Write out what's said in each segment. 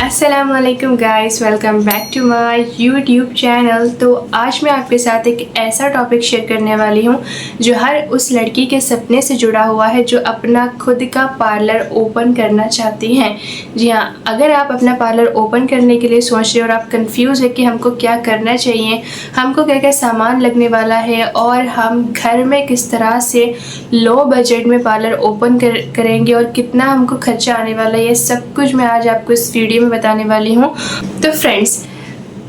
अस्सलामुअलैकुम guys, welcome back to my YouTube channel. तो आज मैं आपके साथ एक ऐसा टॉपिक शेयर करने वाली हूँ जो हर उस लड़की के सपने से जुड़ा हुआ है जो अपना खुद का पार्लर ओपन करना चाहती हैं। जी हाँ, अगर आप अपना पार्लर ओपन करने के लिए सोच रहे हो और आप कंफ्यूज है कि हमको क्या करना चाहिए, हमको क्या क्या सामान लगने वाला है और हम घर में किस तरह से लो बजट में पार्लर ओपन करेंगे और कितना हमको खर्चा आने वाला है, ये सब कुछ मैं आज आपको इस वीडियो में बताने वाली हूँ। तो फ्रेंड्स,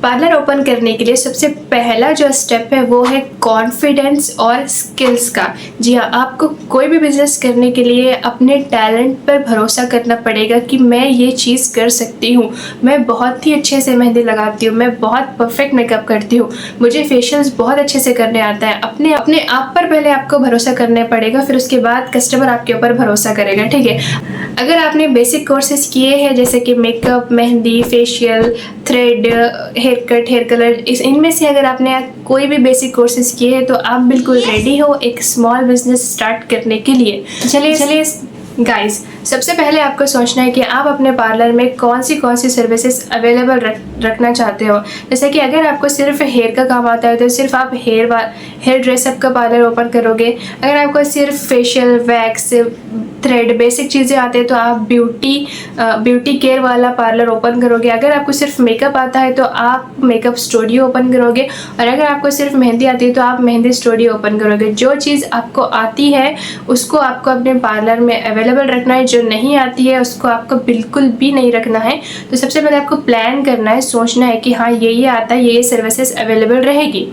पार्लर ओपन करने के लिए सबसे पहला जो स्टेप है वो है कॉन्फिडेंस और स्किल्स का। जी हाँ, आपको कोई भी बिजनेस करने के लिए अपने टैलेंट पर भरोसा करना पड़ेगा कि मैं ये चीज़ कर सकती हूँ, मैं बहुत ही अच्छे से मेहंदी लगाती हूँ, मैं बहुत परफेक्ट मेकअप करती हूँ, मुझे फेशियल्स बहुत अच्छे से करने आता है। अपने आप पर पहले आपको भरोसा करना पड़ेगा, फिर उसके बाद कस्टमर आपके ऊपर भरोसा करेगा। ठीक है, अगर आपने बेसिक कोर्सेज किए हैं जैसे कि makeup, mehndi, facial, thread, hair cut, hair colour, इनमें से अगर आपने कोई भी बेसिक कोर्सेज किए हैं तो आप बिल्कुल रेडी हो एक स्मॉल बिजनेस स्टार्ट करने के लिए। चलिए गाइस, सबसे पहले आपको सोचना है कि आप अपने पार्लर में कौन सी सर्विसेज अवेलेबल रखना चाहते हो। जैसे कि अगर आपको सिर्फ हेयर का काम आता है तो सिर्फ आप हेयर ड्रेसअप का पार्लर ओपन करोगे। अगर आपको सिर्फ फेशियल, वैक्स, थ्रेड, बेसिक चीज़ें आते हैं तो आप ब्यूटी केयर वाला पार्लर ओपन करोगे। अगर आपको सिर्फ मेकअप आता है तो आप मेकअप स्टूडियो ओपन करोगे, और अगर आपको सिर्फ मेहंदी आती है तो आप मेहंदी स्टूडियो ओपन करोगे। जो चीज़ आपको आती है उसको आपको अपने पार्लर में अवेलेबल रखना है, जो नहीं आती है उसको आपको बिल्कुल भी नहीं रखना है। तो सबसे पहले आपको प्लान करना है, सोचना है कि हाँ ये आता है, ये सर्विसेज अवेलेबल रहेगी।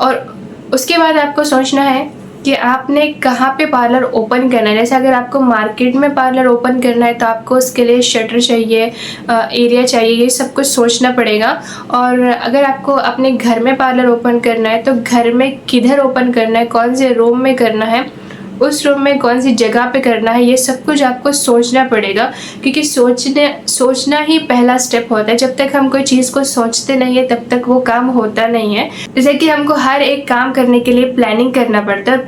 और उसके बाद आपको सोचना है कि आपने कहाँ पे पार्लर ओपन करना है। जैसे अगर आपको मार्केट में पार्लर ओपन करना है तो आपको उसके लिए शटर चाहिए, एरिया चाहिए, ये सब कुछ सोचना पड़ेगा। और अगर आपको अपने घर में पार्लर ओपन करना है तो घर में किधर ओपन करना है, कौन से रूम में करना है, उस रूम में कौन सी जगह पे करना है, ये सब कुछ आपको सोचना पड़ेगा। क्योंकि सोचना ही पहला स्टेप होता है। जब तक हम कोई चीज़ को सोचते नहीं है तब तक वो काम होता नहीं है। जैसे कि हमको हर एक काम करने के लिए प्लानिंग करना पड़ता है, और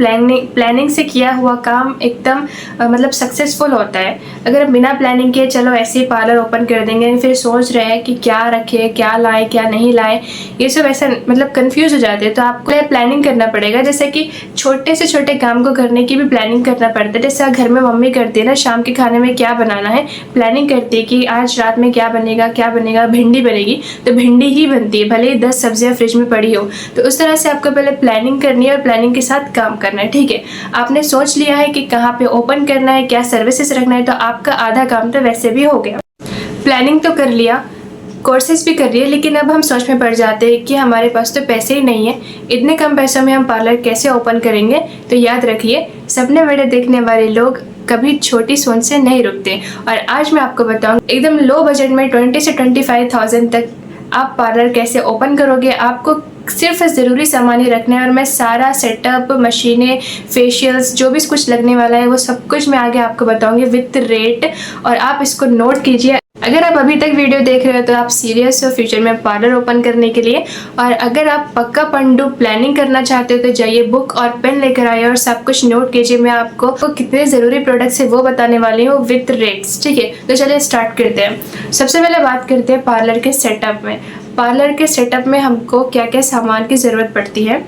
प्लानिंग से किया हुआ काम एकदम मतलब सक्सेसफुल होता है। अगर बिना प्लानिंग किए चलो ऐसे ही पार्लर ओपन कर देंगे, फिर सोच रहे हैं कि क्या रखे, क्या लाए, क्या नहीं लाए, ये सब ऐसा मतलब कंफ्यूज हो जाते हैं। तो आपको प्लानिंग करना पड़ेगा। जैसे कि छोटे से छोटे काम को करने की भी प्लानिंग करना पड़ता है। जैसे घर में मम्मी करती है ना, शाम के खाने में क्या बनाना है, प्लानिंग करती है कि आज रात में क्या बनेगा, भिंडी बनेगी तो भिंडी ही बनती है, भले ही 10 सब्जियां फ्रिज में पड़ी हो। तो उस तरह से आपको पहले प्लानिंग करनी है और प्लानिंग के साथ काम करना है। ठीक है, आपने सोच लिया है कि कहाँ पे ओपन करना है, क्या सर्विसेज रखना है, तो आपका आधा काम तो वैसे भी हो गया। प्लानिंग तो कर लिया, कोर्सेज भी कर रही है, लेकिन अब हम सोच में पड़ जाते हैं कि हमारे पास तो पैसे ही नहीं है, इतने कम पैसों में हम पार्लर कैसे ओपन करेंगे। तो याद रखिए, सपने बड़े देखने वाले लोग कभी छोटी सोच से नहीं रुकते। और आज मैं आपको बताऊंगी एकदम लो बजट में 20 से 25,000 तक आप पार्लर कैसे ओपन करोगे। आपको सिर्फ ज़रूरी सामान ही रखना है, और मैं सारा सेटअप, मशीनें, फेशियल्स, जो भी कुछ लगने वाला है वो सब कुछ मैं आगे आपको बताऊंगी विथ रेट, और आप इसको नोट कीजिए। अगर आप अभी तक वीडियो देख रहे हो तो आप सीरियस हो फ्यूचर में पार्लर ओपन करने के लिए। और अगर आप पक्का पंडू प्लानिंग करना चाहते हो तो जाइए, बुक और पेन लेकर आइए और सब कुछ नोट कीजिए। मैं आपको कितने ज़रूरी प्रोडक्ट्स है वो बताने वाली हूँ विथ रेट्स। ठीक है, तो चलिए स्टार्ट करते हैं। सबसे पहले बात करते हैं पार्लर के सेटअप में। पार्लर के सेटअप में हमको क्या क्या सामान की ज़रूरत पड़ती है।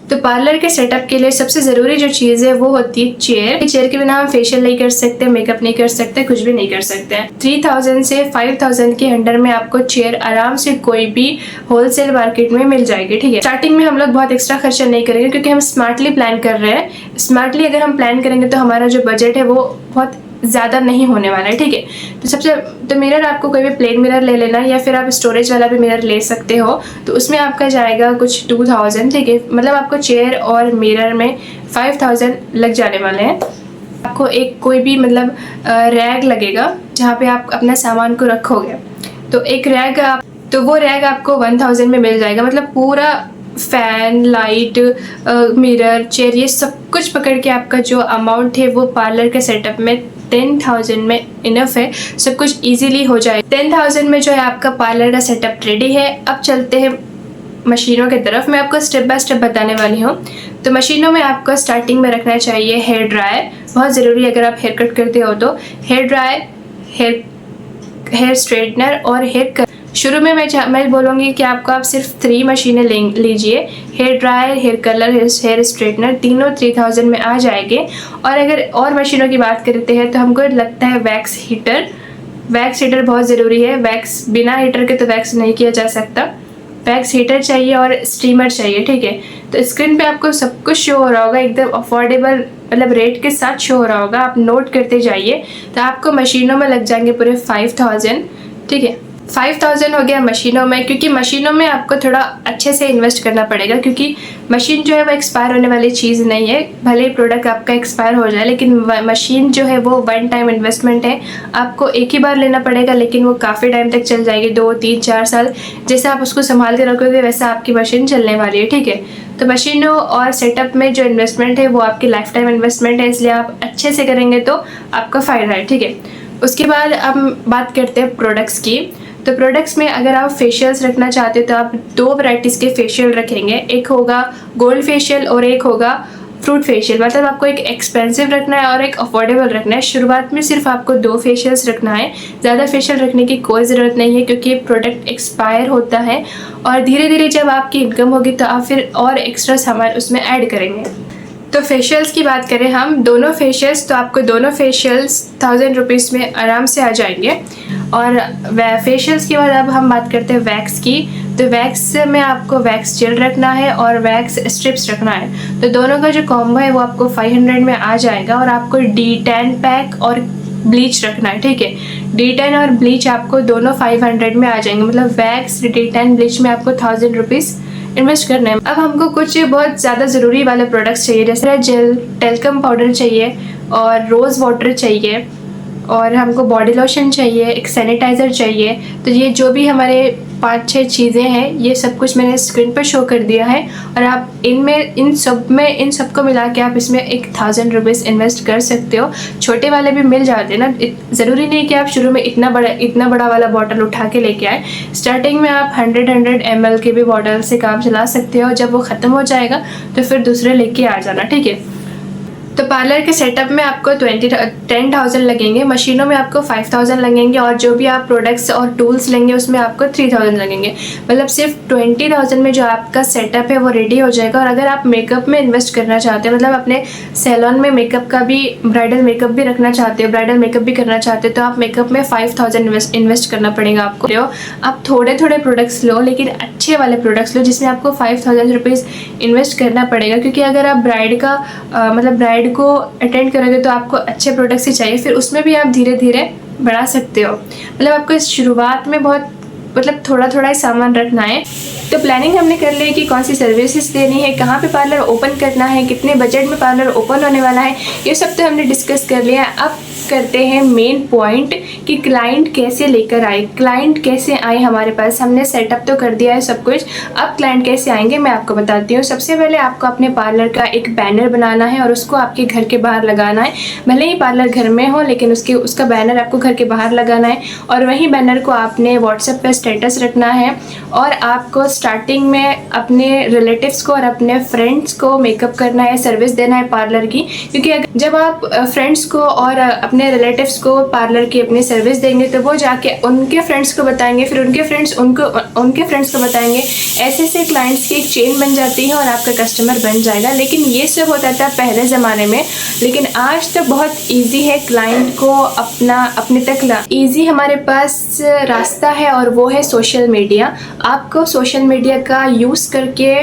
तो पार्लर के सेटअप के लिए सबसे ज़रूरी जो चीज़ है वो होती है चेयर। चेयर के बिना हम फेशियल नहीं कर सकते, मेकअप नहीं कर सकते, कुछ भी नहीं कर सकते हैं। 3000 से 5000 के अंडर में आपको चेयर आराम से कोई भी होलसेल मार्केट में मिल जाएगी। ठीक है, स्टार्टिंग में हम लोग बहुत एक्स्ट्रा खर्चा नहीं करेंगे क्योंकि हम स्मार्टली प्लान कर रहे हैं। स्मार्टली अगर हम प्लान करेंगे तो हमारा जो बजट है वो बहुत ज़्यादा नहीं होने वाला है। ठीक है, तो मिरर आपको कोई भी प्लेन मिरर ले लेना, या फिर आप स्टोरेज वाला भी मिरर ले सकते हो। तो उसमें आपका जाएगा कुछ 2000। ठीक है, मतलब आपको चेयर और मिरर में 5000 लग जाने वाले हैं। आपको एक कोई भी मतलब रैक लगेगा जहाँ पे आप अपना सामान को रखोगे। तो एक रैक तो वो रैक आपको 1000 में मिल जाएगा। मतलब पूरा फैन, लाइट, मिरर, चेयर, ये सब कुछ पकड़ के आपका जो अमाउंट है वो पार्लर के सेटअप में 10,000 में इनफ है। सब कुछ इजीली हो जाए। 10,000 में जो है आपका पार्लर का सेटअप रेडी है। अब चलते हैं मशीनों की तरफ। मैं आपको स्टेप बाय स्टेप बताने वाली हूँ। तो मशीनों में आपको स्टार्टिंग में रखना चाहिए हेयर ड्रायर, बहुत ज़रूरी है। अगर आप हेयर कट करते हो तो hair dryer, hair hair straightener और शुरू में मैं बोलूँगी कि आप सिर्फ 3 मशीनें लीजिए। Hair dryer, hair colour, hair straightener, तीनों 3000 में आ जाएंगे। और अगर और मशीनों की बात करते हैं तो हमको लगता है वैक्स हीटर बहुत ज़रूरी है। वैक्स बिना हीटर के तो वैक्स नहीं किया जा सकता। वैक्स हीटर चाहिए और स्टीमर चाहिए, ठीक है। तो स्क्रीन पे आपको सब कुछ शो हो रहा होगा, एकदम अफोर्डेबल मतलब रेट के साथ शो हो रहा होगा। आप नोट करते जाइए। तो आपको मशीनों में लग जाएंगे पूरे 5000, ठीक है। 5000 हो गया मशीनों में, क्योंकि मशीनों में आपको थोड़ा अच्छे से इन्वेस्ट करना पड़ेगा, क्योंकि मशीन जो है वो एक्सपायर होने वाली चीज़ नहीं है। भले ही प्रोडक्ट आपका एक्सपायर हो जाए, लेकिन मशीन जो है वो 1 टाइम इन्वेस्टमेंट है। आपको एक ही बार लेना पड़ेगा, लेकिन वो काफ़ी टाइम तक चल जाएगी, 2, 3, 4 साल। जैसे आप उसको संभाल के रखोगे वैसा आपकी मशीन चलने वाली है, ठीक है। तो मशीनों और सेटअप में जो इन्वेस्टमेंट है वो आपकी लाइफ टाइम इन्वेस्टमेंट है, इसलिए आप अच्छे से करेंगे तो आपका फ़ायदा है, ठीक है। उसके बाद हम बात करते हैं प्रोडक्ट्स की। तो प्रोडक्ट्स में अगर आप फेशियल्स रखना चाहते हो तो आप 2 वैरायटीज़ के फेशियल रखेंगे। एक होगा गोल्ड फेशियल और एक होगा फ्रूट फेशियल। मतलब आपको एक एक्सपेंसिव रखना है और एक अफोर्डेबल रखना है। शुरुआत में सिर्फ आपको 2 फेशियल्स रखना है, ज़्यादा फेशियल रखने की कोई ज़रूरत नहीं है, क्योंकि प्रोडक्ट एक्सपायर होता है और धीरे धीरे जब आपकी इनकम होगी तो आप फिर और एक्स्ट्रा सामान उसमें ऐड करेंगे। तो फेशियल्स की बात करें हम, दोनों फेशियल्स, तो आपको दोनों फेशियल्स 1000 रुपीज़ में आराम से आ जाएंगे। और फेशियल्स के बाद अब हम बात करते हैं वैक्स की। तो वैक्स में आपको वैक्स जेल रखना है और वैक्स स्ट्रिप्स रखना है। तो दोनों का जो कॉम्बो है वो आपको 500 में आ जाएगा। और आपको D10 पैक और ब्लीच रखना है, ठीक है। D10 और ब्लीच आपको दोनों 500 में आ जाएंगे। मतलब वैक्स, D10, ब्लीच में आपको 1000 रुपीज़ इन्वेस्ट करना है। अब हमको कुछ बहुत ज़्यादा ज़रूरी वाले प्रोडक्ट्स चाहिए, जैसे जेल, टेल्कम पाउडर चाहिए और रोज़ वाटर चाहिए और हमको बॉडी लोशन चाहिए, एक सैनिटाइज़र चाहिए। तो ये जो भी हमारे 5-6 चीज़ें हैं, ये सब कुछ मैंने स्क्रीन पर शो कर दिया है। और आप इन सबको मिला के आप इसमें 1000 रुपीज़ इन्वेस्ट कर सकते हो। छोटे वाले भी मिल जाते हैं ना, ज़रूरी नहीं कि आप शुरू में इतना बड़ा वाला बॉटल उठा के लेके आए। स्टार्टिंग में आप 100 ml के भी बॉटल से काम चला सकते हो। जब वो ख़त्म हो जाएगा तो फिर दूसरे लेके आ जाना, ठीक है। तो पार्लर के सेटअप में आपको 10,000 लगेंगे, मशीनों में आपको 5000 लगेंगे और जो भी आप प्रोडक्ट्स और टूल्स लेंगे उसमें आपको 3000 लगेंगे। मतलब सिर्फ 20,000 में जो आपका सेटअप है वो रेडी हो जाएगा। और अगर आप मेकअप में इन्वेस्ट करना चाहते हो, मतलब अपने सैलून में मेकअप का भी, ब्राइडल मेकअप भी रखना चाहते हो, ब्राइडल मेकअप भी करना चाहते हो, तो आप मेकअप में 5000 इन्वेस्ट करना पड़ेगा आपको। आप थोड़े प्रोडक्ट्स लो, लेकिन अच्छे वाले प्रोडक्ट्स लो जिसमें आपको 5000 रुपीज़ इन्वेस्ट करना पड़ेगा। क्योंकि अगर आप ब्राइड को अटेंड करोगे तो आपको अच्छे प्रोडक्ट्स ही चाहिए, फिर उसमें भी आप धीरे धीरे बढ़ा सकते हो। मतलब आपको इस शुरुआत में बहुत थोड़ा ही सामान रखना है। तो प्लानिंग हमने कर ली कि कौन सी सर्विसेज देनी है, कहाँ पे पार्लर ओपन करना है, कितने बजट में पार्लर ओपन होने वाला है, ये सब तो हमने डिस्कस कर लिया। अब करते हैं मेन पॉइंट कि क्लाइंट कैसे लेकर आए, क्लाइंट कैसे आए हमारे पास। हमने सेटअप तो कर दिया है सब कुछ, अब क्लाइंट कैसे आएंगे मैं आपको बताती हूँ। सबसे पहले आपको अपने पार्लर का एक बैनर बनाना है और उसको आपके घर के बाहर लगाना है। भले ही पार्लर घर में हो, लेकिन उसका बैनर आपको घर के बाहर लगाना है। और वही बैनर को आपने व्हाट्सएप पर स्टेटस रखना है। और आपको स्टार्टिंग में अपने रिलेटिव्स को और अपने फ्रेंड्स को मेकअप करना है, सर्विस देना है पार्लर की। क्योंकि जब आप फ्रेंड्स को और अपने रिलेटिव्स को पार्लर की अपनी सर्विस देंगे तो वो जाके उनके फ्रेंड्स को बताएंगे, फिर उनके फ्रेंड्स उनके फ्रेंड्स को बताएंगे। ऐसे क्लाइंट्स की एक चेन बन जाती है और आपका कस्टमर बन जाएगा। लेकिन ये सब होता था पहले ज़माने में, लेकिन आज तो बहुत ईजी है क्लाइंट को अपने तक ला। ईजी हमारे पास रास्ता है और वो है सोशल मीडिया। आपको सोशल मीडिया का यूज़ करके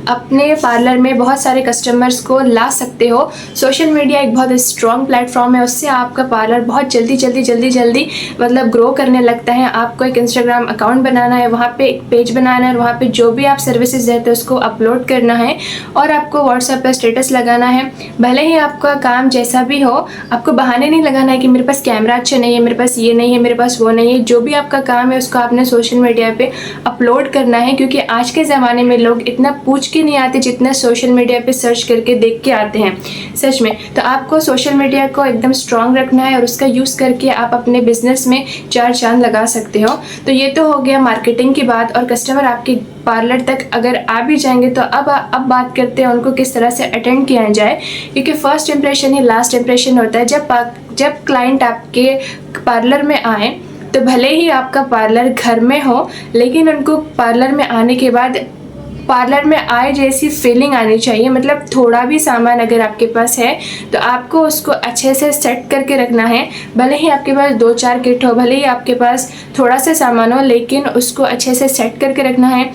अपने पार्लर में बहुत सारे कस्टमर्स को ला सकते हो। सोशल मीडिया एक बहुत स्ट्रॉन्ग प्लेटफॉर्म है, उससे आपका पार्लर बहुत जल्दी मतलब ग्रो करने लगता है। आपको एक इंस्टाग्राम अकाउंट बनाना है, वहाँ पे एक पेज बनाना है और वहाँ पे जो भी आप सर्विसेज देते हो उसको अपलोड करना है और आपको व्हाट्सएप पे स्टेटस लगाना है। भले ही आपका काम जैसा भी हो, आपको बहाने नहीं लगाना है कि मेरे पास कैमरा अच्छा नहीं है, मेरे पास ये नहीं है, मेरे पास वो नहीं है। जो भी आपका काम है उसको आपने सोशल मीडिया पे अपलोड करना है। क्योंकि आज के ज़माने में लोग इतना पूछ के नहीं आते जितना सोशल मीडिया पे सर्च करके देख के आते हैं सच में। तो आपको सोशल मीडिया को एकदम स्ट्रॉन्ग रखना है और उसका यूज़ करके आप अपने बिजनेस में 4 चांद लगा सकते हो। तो ये तो हो गया मार्केटिंग की बात। और कस्टमर आपके पार्लर तक अगर आ भी जाएंगे तो अब बात करते हैं उनको किस तरह से अटेंड किया जाए। क्योंकि फर्स्ट इंप्रेशन ही लास्ट इंप्रेशन होता है। जब क्लाइंट आपके पार्लर में आए तो भले ही आपका पार्लर घर में हो, लेकिन उनको पार्लर में आने के बाद पार्लर में आए जैसी फीलिंग आनी चाहिए। मतलब थोड़ा भी सामान अगर आपके पास है तो आपको उसको अच्छे से सेट करके रखना है। भले ही आपके पास 2-4 किट हो, भले ही आपके पास थोड़ा सा सामान हो, लेकिन उसको अच्छे से सेट करके रखना है।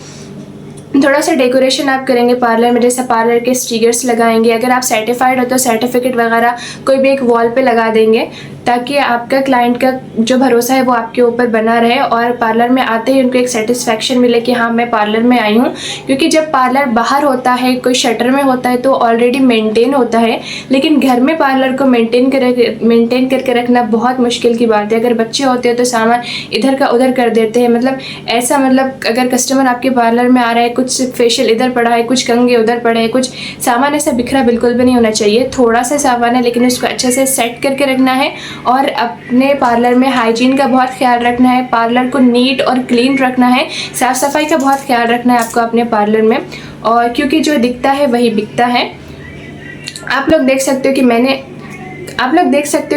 थोड़ा सा डेकोरेशन आप करेंगे पार्लर में, जैसे पार्लर के स्टिकर्स लगाएंगे। अगर आप सर्टिफाइड हो तो सर्टिफिकेट वगैरह कोई भी एक वॉल पे लगा देंगे, ताकि आपका क्लाइंट का जो भरोसा है वो आपके ऊपर बना रहे और पार्लर में आते ही उनको एक सेटिस्फेक्शन मिले कि हाँ, मैं पार्लर में आई हूँ। क्योंकि जब पार्लर बाहर होता है, कोई शटर में होता है, तो ऑलरेडी मेंटेन होता है, लेकिन घर में पार्लर को मेंटेन करके रखना बहुत मुश्किल की बात है। अगर बच्चे होते हैं तो सामान इधर का उधर कर देते हैं। मतलब ऐसा, मतलब अगर कस्टमर आपके पार्लर में आ रहा है, कुछ फेशियल इधर पड़ा है, कुछ कंघे उधर पड़े हैं, कुछ सामान ऐसा बिखरा बिल्कुल भी नहीं होना चाहिए। थोड़ा सा सामान है, लेकिन उसको अच्छे से सेट करके रखना है और अपने पार्लर में हाइजीन का बहुत ख्याल रखना है। पार्लर को नीट और क्लीन रखना है, साफ़ सफाई का बहुत ख्याल रखना है आपको अपने पार्लर में। और क्योंकि जो दिखता है वही बिकता है। आप लोग देख सकते हो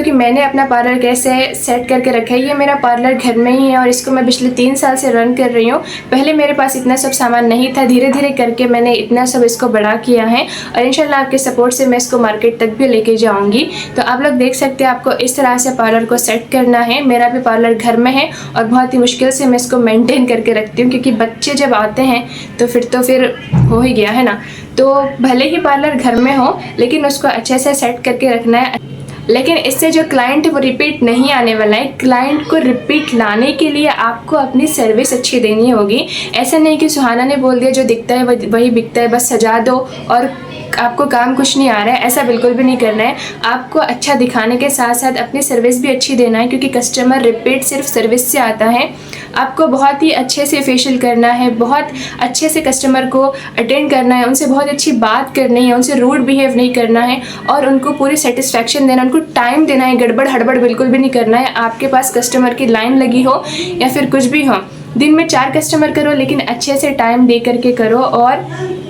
कि मैंने अपना पार्लर कैसे सेट करके रखा है। ये मेरा पार्लर घर में ही है और इसको मैं पिछले 3 साल से रन कर रही हूँ। पहले मेरे पास इतना सब सामान नहीं था, धीरे धीरे करके मैंने इतना सब इसको बड़ा किया है और इंशाल्लाह आपके सपोर्ट से मैं इसको मार्केट तक भी लेके जाऊँगी। तो आप लोग देख सकते हैं, आपको इस तरह से पार्लर को सेट करना है। मेरा भी पार्लर घर में है और बहुत ही मुश्किल से मैं इसको मेनटेन करके रखती हूँ, क्योंकि बच्चे जब आते हैं तो फिर हो ही गया है ना। तो भले ही पार्लर घर में हो, लेकिन उसको अच्छे से सेट करके रखना है। लेकिन इससे जो क्लाइंट है वो रिपीट नहीं आने वाला है। क्लाइंट को रिपीट लाने के लिए आपको अपनी सर्विस अच्छी देनी होगी। ऐसा नहीं कि सुहाना ने बोल दिया जो दिखता है वही बिकता है, बस सजा दो और आपको काम कुछ नहीं आ रहा है, ऐसा बिल्कुल भी नहीं करना है। आपको अच्छा दिखाने के साथ साथ अपनी सर्विस भी अच्छी देना है, क्योंकि कस्टमर रिपीट सिर्फ सर्विस से आता है। आपको बहुत ही अच्छे से फेशियल करना है, बहुत अच्छे से कस्टमर को अटेंड करना है, उनसे बहुत अच्छी बात करनी है, उनसे रूड बिहेव नहीं करना है और उनको पूरी सेटिस्फेक्शन देना, उनको टाइम देना है। गड़बड़ हड़बड़ बिल्कुल भी नहीं करना है। आपके पास कस्टमर की लाइन लगी हो या फिर कुछ भी हो, दिन में 4 कस्टमर करो, लेकिन अच्छे से टाइम दे करके करो। और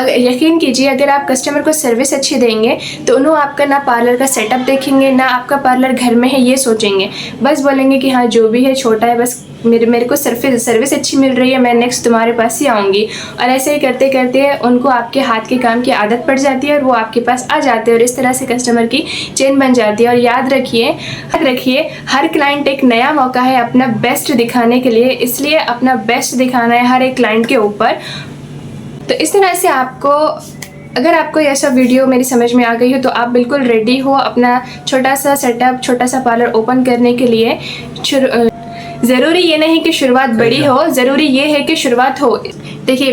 यकीन कीजिए, अगर आप कस्टमर को सर्विस अच्छी देंगे तो उन्होंने आपका ना पार्लर का सेटअप देखेंगे, ना आपका पार्लर घर में है ये सोचेंगे। बस बोलेंगे कि हाँ, जो भी है छोटा है, बस मेरे को सर्विस अच्छी मिल रही है, मैं नेक्स्ट तुम्हारे पास ही आऊँगी। और ऐसे ही करते करते उनको आपके हाथ के काम की आदत पड़ जाती है और वो आपके पास आ जाते हैं और इस तरह से कस्टमर की चेन बन जाती है। और याद रखिए हर क्लाइंट एक नया मौका है अपना बेस्ट दिखाने के लिए, इसलिए अपना बेस्ट दिखाना है हर एक क्लाइंट के ऊपर। तो इस तरह से अगर आपको यह सब वीडियो मेरी समझ में आ गई हो तो आप बिल्कुल रेडी हो अपना छोटा सा सेटअप, छोटा सा पार्लर ओपन करने के लिए। ज़रूरी ये नहीं कि शुरुआत बड़ी हो, ज़रूरी ये है कि शुरुआत हो। देखिए,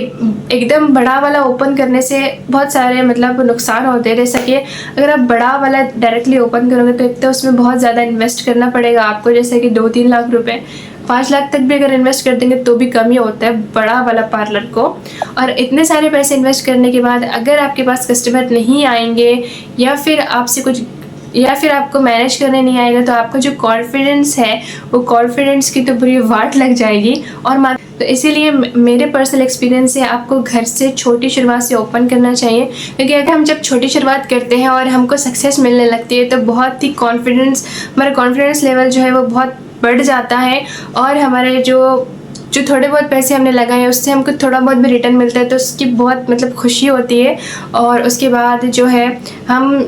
एकदम बड़ा वाला ओपन करने से बहुत सारे मतलब नुकसान होते हैं। जैसा कि अगर आप बड़ा वाला डायरेक्टली ओपन करोगे तो एक तो उसमें बहुत ज़्यादा इन्वेस्ट करना पड़ेगा आपको, जैसे कि 2-3 लाख रुपए, 5 लाख तक भी अगर इन्वेस्ट कर देंगे तो भी कम ही होता है बड़ा वाला पार्लर को। और इतने सारे पैसे इन्वेस्ट करने के बाद अगर आपके पास कस्टमर नहीं आएंगे या फिर आपको मैनेज करने नहीं आएगा, तो आपका जो कॉन्फिडेंस है वो कॉन्फिडेंस की तो पूरी वाट लग जाएगी। और तो इसीलिए मेरे पर्सनल एक्सपीरियंस से आपको घर से छोटी शुरुआत से ओपन करना चाहिए, क्योंकि अगर हम जब छोटी शुरुआत करते हैं और हमको सक्सेस मिलने लगती है तो बहुत ही हमारा कॉन्फिडेंस लेवल जो है वो बहुत बढ़ जाता है और हमारे जो थोड़े बहुत पैसे हमने लगाए हैं उससे हमको थोड़ा बहुत भी रिटर्न मिलता है, तो उसकी बहुत मतलब खुशी होती है। और उसके बाद जो है हम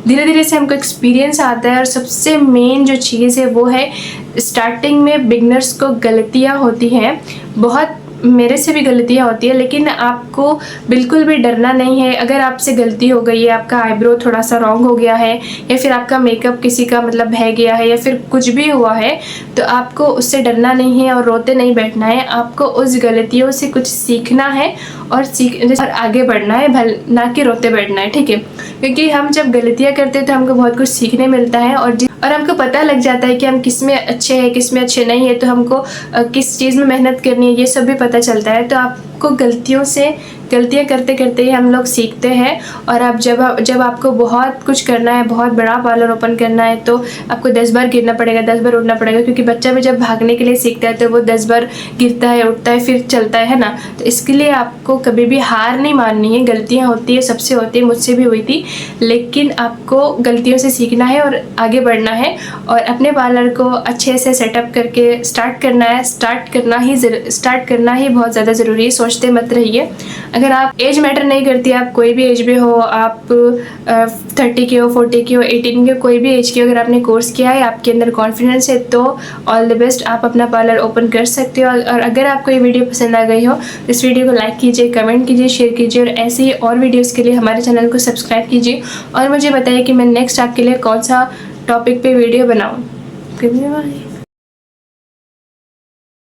धीरे धीरे से हमको एक्सपीरियंस आता है। और सबसे मेन जो चीज़ है वो है, स्टार्टिंग में बिगनर्स को गलतियाँ होती हैं, बहुत मेरे से भी गलतियाँ होती है, लेकिन आपको बिल्कुल भी डरना नहीं है। अगर आपसे गलती हो गई है, आपका आईब्रो थोड़ा सा रॉन्ग हो गया है या फिर आपका मेकअप किसी का मतलब बह गया है या फिर कुछ भी हुआ है, तो आपको उससे डरना नहीं है और रोते नहीं बैठना है। आपको उस गलतियों से कुछ सीखना है और आगे बढ़ना है, ना कि रोते बैठना है, ठीक है। क्योंकि हम जब गलतियाँ करते हैं तो हमको बहुत कुछ सीखने मिलता है और हमको पता लग जाता है कि हम किस में अच्छे हैं, किस में अच्छे नहीं है, तो हमको किस चीज़ में मेहनत करनी है, ये सब भी पता चलता है। तो आपको गलतियों से गलतियाँ करते करते ही हम लोग सीखते हैं। और अब जब आपको बहुत कुछ करना है, बहुत बड़ा पार्लर ओपन करना है, तो आपको 10 बार गिरना पड़ेगा, 10 बार उठना पड़ेगा, क्योंकि बच्चा भी जब भागने के लिए सीखता है तो वो 10 बार गिरता है, उठता है, फिर चलता है ना। तो इसके लिए आपको कभी भी हार नहीं माननी है। गलतियाँ होती है, सबसे होती है, मुझसे भी हुई थी, लेकिन आपको गलतियों से सीखना है और आगे बढ़ना है और अपने पार्लर को अच्छे से सेटअप करके स्टार्ट करना है। स्टार्ट करना ही बहुत ज़्यादा ज़रूरी है, सोचते मत रहिए। अगर आप एज मैटर नहीं करती, आप कोई भी एज में हो, आप 30 के हो, 40 के हो, 18 के, कोई भी एज के, अगर आपने कोर्स किया है, आपके अंदर कॉन्फिडेंस है, तो ऑल द बेस्ट, आप अपना पार्लर ओपन कर सकते हो। और अगर आपको ये वीडियो पसंद आ गई हो तो इस वीडियो को लाइक कीजिए, कमेंट कीजिए, शेयर कीजिए और ऐसे ही और वीडियोज़ के लिए हमारे चैनल को सब्सक्राइब कीजिए और मुझे बताइए कि मैं नेक्स्ट आपके लिए कौन सा टॉपिक पे वीडियो बनाऊँ। बाय।